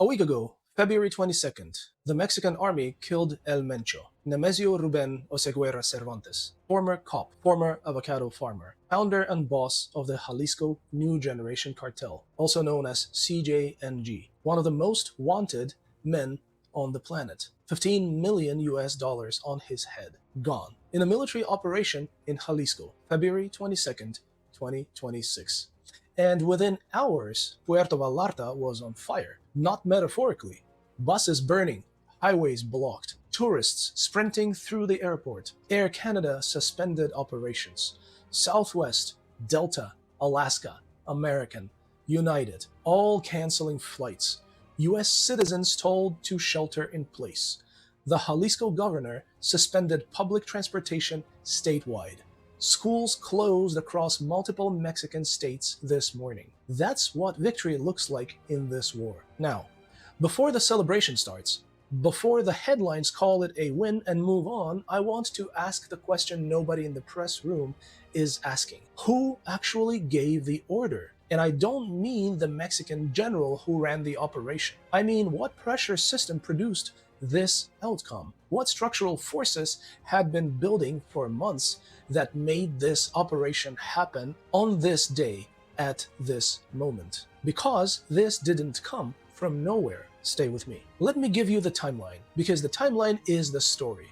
A week ago, February 22nd, the Mexican army killed El Mencho, Nemesio Ruben Oseguera Cervantes, former cop, former avocado farmer, founder and boss of the Jalisco New Generation Cartel, also known as CJNG, one of the most wanted men on the planet. 15 million US dollars on his head, gone, in a military operation in Jalisco, February 22nd, 2026. And within hours, Puerto Vallarta was on fire. Not metaphorically. Buses burning, highways blocked, tourists sprinting through the airport. Air Canada suspended operations. Southwest, Delta, Alaska, American, United, all canceling flights. US citizens told to shelter in place. The Jalisco governor suspended public transportation statewide. Schools closed across multiple Mexican states this morning. That's what victory looks like in this war. Now, before the celebration starts, before the headlines call it a win and move on, I want to ask the question nobody in the press room is asking. Who actually gave the order? And I don't mean the Mexican general who ran the operation. I mean, what pressure system produced this outcome? What structural forces had been building for months that made this operation happen on this day at this moment? Because this didn't come from nowhere. Stay with me. Let me give you the timeline, because the timeline is the story.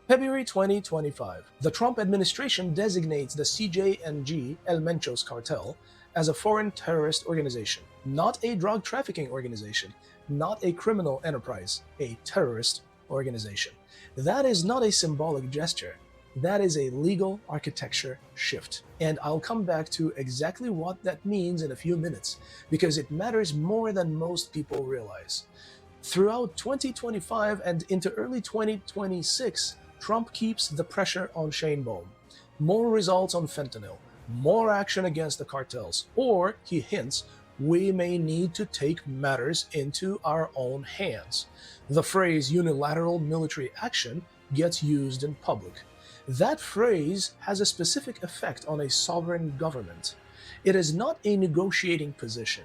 February 2025, the Trump administration designates the CJNG, El Mencho's cartel, as a foreign terrorist organization, not a drug trafficking organization, not a criminal enterprise, a terrorist organization. That is not a symbolic gesture. That is a legal architecture shift. And I'll come back to exactly what that means in a few minutes, because it matters more than most people realize. Throughout 2025 and into early 2026, Trump keeps the pressure on Sheinbaum. More results on fentanyl, more action against the cartels, or, he hints, we may need to take matters into our own hands. The phrase unilateral military action gets used in public. That phrase has a specific effect on a sovereign government. It is not a negotiating position.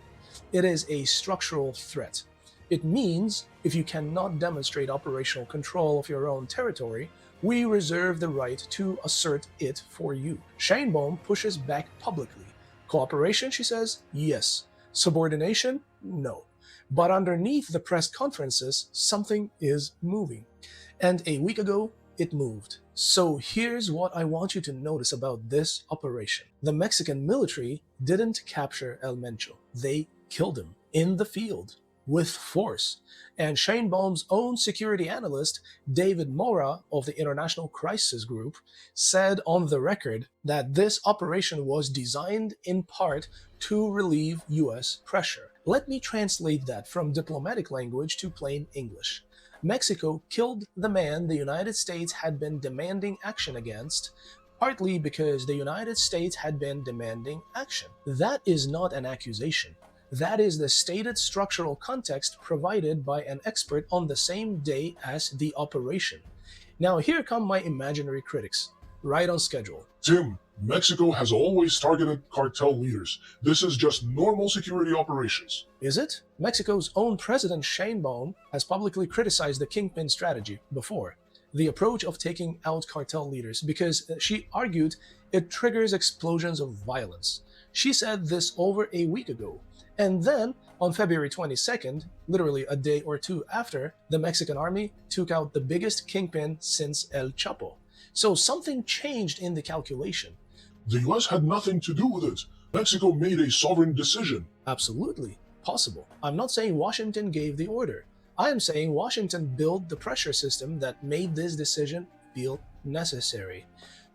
It is a structural threat. It means if you cannot demonstrate operational control of your own territory, we reserve the right to assert it for you. Sheinbaum pushes back publicly. Cooperation, she says, yes. Subordination, no. But underneath the press conferences, something is moving. And a week ago, it moved. So here's what I want you to notice about this operation. The Mexican military didn't capture El Mencho. They killed him in the field with force. And Sheinbaum's own security analyst, David Mora of the International Crisis Group, said on the record that this operation was designed in part to relieve US pressure. Let me translate that from diplomatic language to plain English. Mexico killed the man the United States had been demanding action against, partly because the United States had been demanding action. That is not an accusation. That is the stated structural context provided by an expert on the same day as the operation. Now here come my imaginary critics, right on schedule. Tim, Mexico has always targeted cartel leaders. This is just normal security operations. Is it? Mexico's own President Sheinbaum has publicly criticized the kingpin strategy before, the approach of taking out cartel leaders, because she argued it triggers explosions of violence. She said this over a week ago. And then, on February 22nd, literally a day or two after, the Mexican army took out the biggest kingpin since El Chapo. So something changed in the calculation. The US had nothing to do with it. Mexico made a sovereign decision. Absolutely possible. I'm not saying Washington gave the order. I am saying Washington built the pressure system that made this decision feel necessary.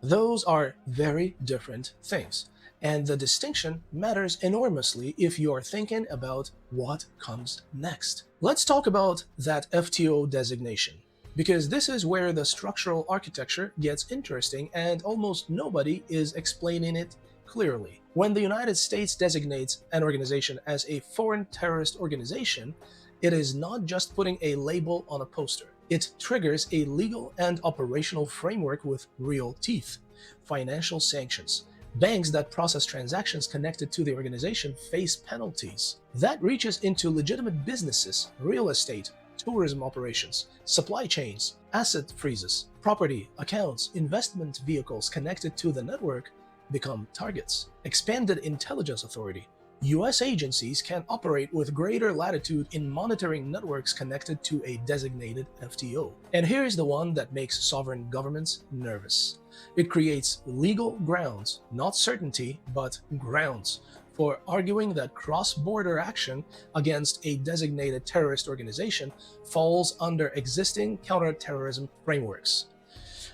Those are very different things. And the distinction matters enormously if you're thinking about what comes next. Let's talk about that FTO designation, because this is where the structural architecture gets interesting and almost nobody is explaining it clearly. When the United States designates an organization as a foreign terrorist organization, it is not just putting a label on a poster. It triggers a legal and operational framework with real teeth, financial sanctions, Banks that process transactions connected to the organization face penalties. That reaches into legitimate businesses, real estate, tourism operations, supply chains, asset freezes, property, accounts, investment vehicles connected to the network become targets. Expanded intelligence authority. US agencies can operate with greater latitude in monitoring networks connected to a designated FTO. And here's the one that makes sovereign governments nervous. It creates legal grounds, not certainty, but grounds, for arguing that cross-border action against a designated terrorist organization falls under existing counterterrorism frameworks.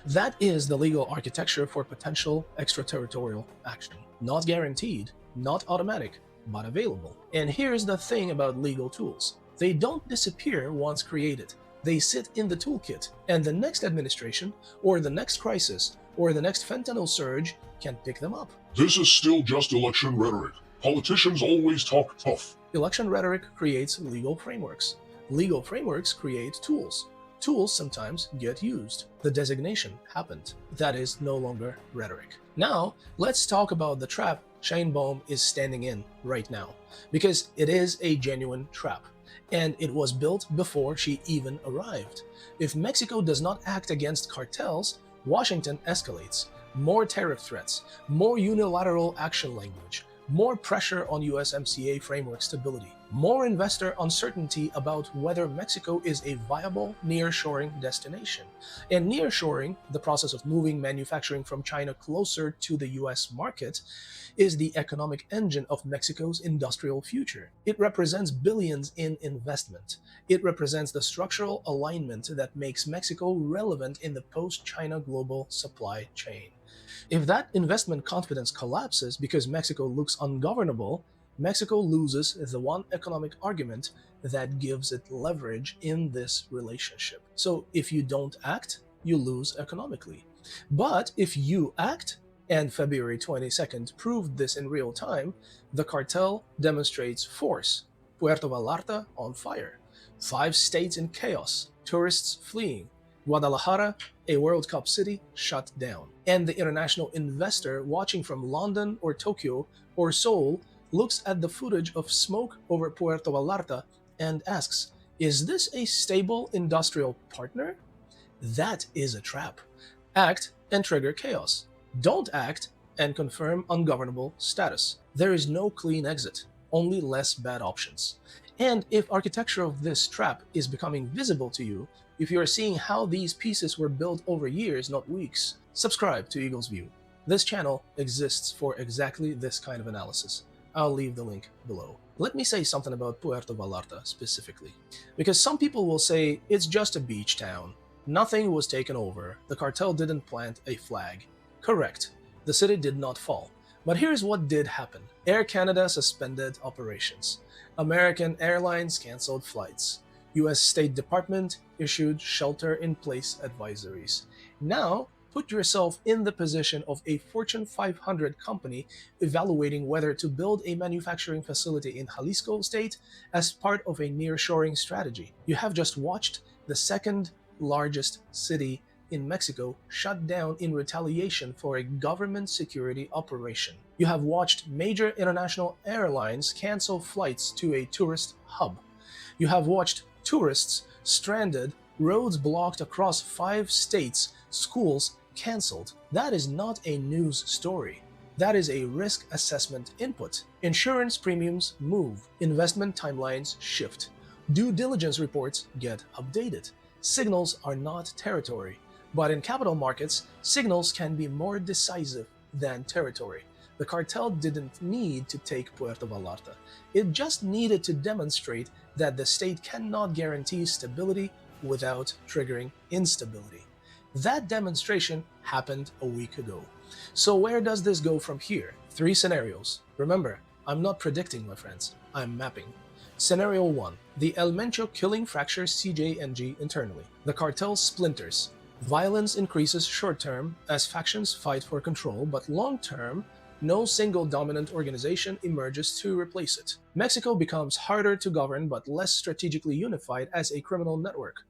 That is the legal architecture for potential extraterritorial action. Not guaranteed, not automatic, but available. And here's the thing about legal tools. They don't disappear once created. They sit in the toolkit, and the next administration, or the next crisis, or the next fentanyl surge can pick them up. This is still just election rhetoric. Politicians always talk tough. Election rhetoric creates legal frameworks. Legal frameworks create tools. Tools sometimes get used. The designation happened. That is no longer rhetoric. Now, let's talk about the trap Sheinbaum is standing in right now, because it is a genuine trap, and it was built before she even arrived. If Mexico does not act against cartels, Washington escalates. More tariff threats, more unilateral action language, more pressure on USMCA framework stability, more investor uncertainty about whether Mexico is a viable nearshoring destination. And nearshoring, the process of moving manufacturing from China closer to the US market, is the economic engine of Mexico's industrial future. It represents billions in investment. It represents the structural alignment that makes Mexico relevant in the post-China global supply chain. If that investment confidence collapses because Mexico looks ungovernable, Mexico loses the one economic argument that gives it leverage in this relationship. So if you don't act, you lose economically. But if you act, and February 22nd proved this in real time, the cartel demonstrates force. Puerto Vallarta on fire. 5 states in chaos. Tourists fleeing. Guadalajara, a World Cup city, shut down. And the international investor watching from London or Tokyo or Seoul looks at the footage of smoke over Puerto Vallarta and asks, is this a stable industrial partner? That is a trap. Act and trigger chaos. Don't act and confirm ungovernable status. There is no clean exit, only less bad options. And if architecture of this trap is becoming visible to you, if you are seeing how these pieces were built over years, not weeks, subscribe to Eagle's View. This channel exists for exactly this kind of analysis. I'll leave the link below. Let me say something about Puerto Vallarta specifically, because some people will say it's just a beach town. Nothing was taken over. The cartel didn't plant a flag. Correct. The city did not fall. But here's what did happen. Air Canada suspended operations. American Airlines canceled flights. US State Department issued shelter-in-place advisories. Now, put yourself in the position of a Fortune 500 company evaluating whether to build a manufacturing facility in Jalisco state as part of a nearshoring strategy. You have just watched the second largest city in Mexico shut down in retaliation for a government security operation. You have watched major international airlines cancel flights to a tourist hub. You have watched tourists stranded, roads blocked across 5 states, schools canceled. That is not a news story. That is a risk assessment input. Insurance premiums move. Investment timelines shift. Due diligence reports get updated. Signals are not territory. But in capital markets, signals can be more decisive than territory. The cartel didn't need to take Puerto Vallarta. It just needed to demonstrate that the state cannot guarantee stability without triggering instability. That demonstration happened a week ago. So where does this go from here? 3 scenarios. Remember, I'm not predicting, my friends. I'm mapping. Scenario 1. The El Mencho killing fractures CJNG internally. The cartel splinters. Violence increases short-term as factions fight for control, but long-term, no single dominant organization emerges to replace it. Mexico becomes harder to govern but less strategically unified as a criminal network.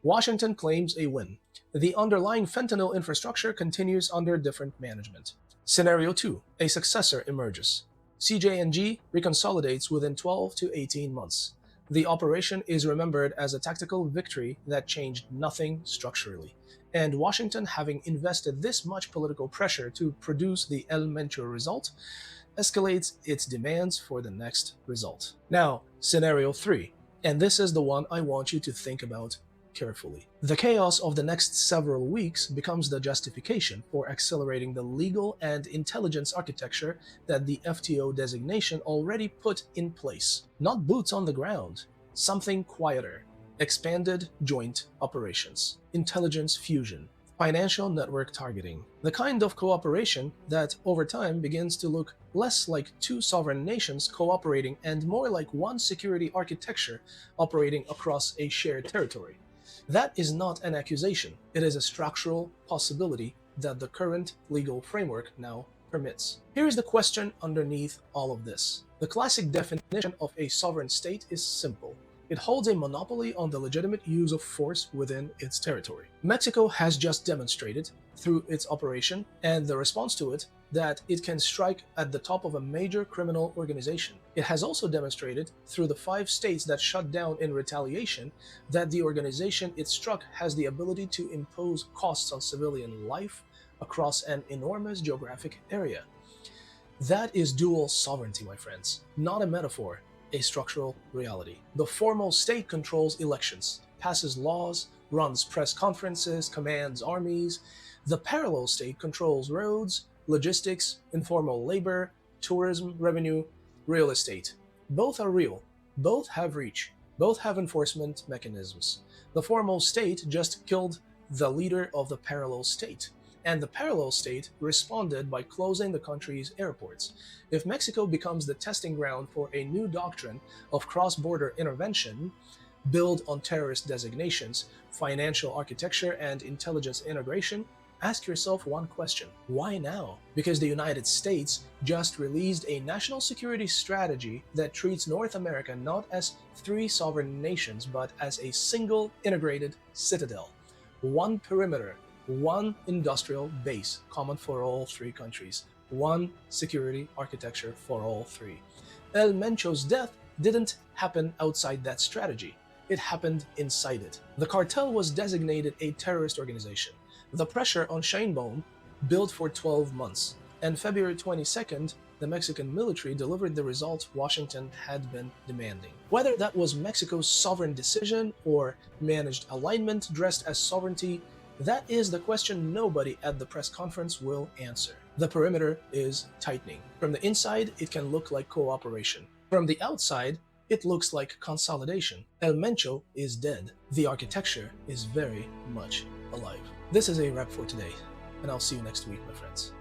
Washington claims a win. The underlying fentanyl infrastructure continues under different management. Scenario 2. A successor emerges. CJNG reconsolidates within 12 to 18 months. The operation is remembered as a tactical victory that changed nothing structurally. And Washington, having invested this much political pressure to produce the El Mencho result, escalates its demands for the next result. Now, scenario 3, and this is the one I want you to think about carefully. The chaos of the next several weeks becomes the justification for accelerating the legal and intelligence architecture that the FTO designation already put in place. Not boots on the ground, something quieter. Expanded joint operations, intelligence fusion, financial network targeting, the kind of cooperation that over time begins to look less like two sovereign nations cooperating and more like one security architecture operating across a shared territory. That is not an accusation, it is a structural possibility that the current legal framework now permits. Here is the question underneath all of this. The classic definition of a sovereign state is simple. It holds a monopoly on the legitimate use of force within its territory. Mexico has just demonstrated, through its operation and the response to it, that it can strike at the top of a major criminal organization. It has also demonstrated, through the 5 states that shut down in retaliation, that the organization it struck has the ability to impose costs on civilian life across an enormous geographic area. That is dual sovereignty, my friends, not a metaphor. A structural reality. The formal state controls elections, passes laws, runs press conferences, commands armies. The parallel state controls roads, logistics, informal labor, tourism, revenue, real estate. Both are real, both have reach, both have enforcement mechanisms. The formal state just killed the leader of the parallel state, and the parallel state responded by closing the country's airports. If Mexico becomes the testing ground for a new doctrine of cross-border intervention, built on terrorist designations, financial architecture, and intelligence integration, ask yourself one question. Why now? Because the United States just released a national security strategy that treats North America not as 3 sovereign nations, but as a single integrated citadel. One perimeter, one industrial base, common for all 3 countries, one security architecture for all 3. El Mencho's death didn't happen outside that strategy. It happened inside it. The cartel was designated a terrorist organization. The pressure on Sheinbaum built for 12 months, and February 22nd, the Mexican military delivered the result Washington had been demanding. Whether that was Mexico's sovereign decision or managed alignment dressed as sovereignty, that is the question nobody at the press conference will answer. The perimeter is tightening. From the inside, it can look like cooperation. From the outside, it looks like consolidation. El Mencho is dead. The architecture is very much alive. This is a wrap for today, and I'll see you next week, my friends.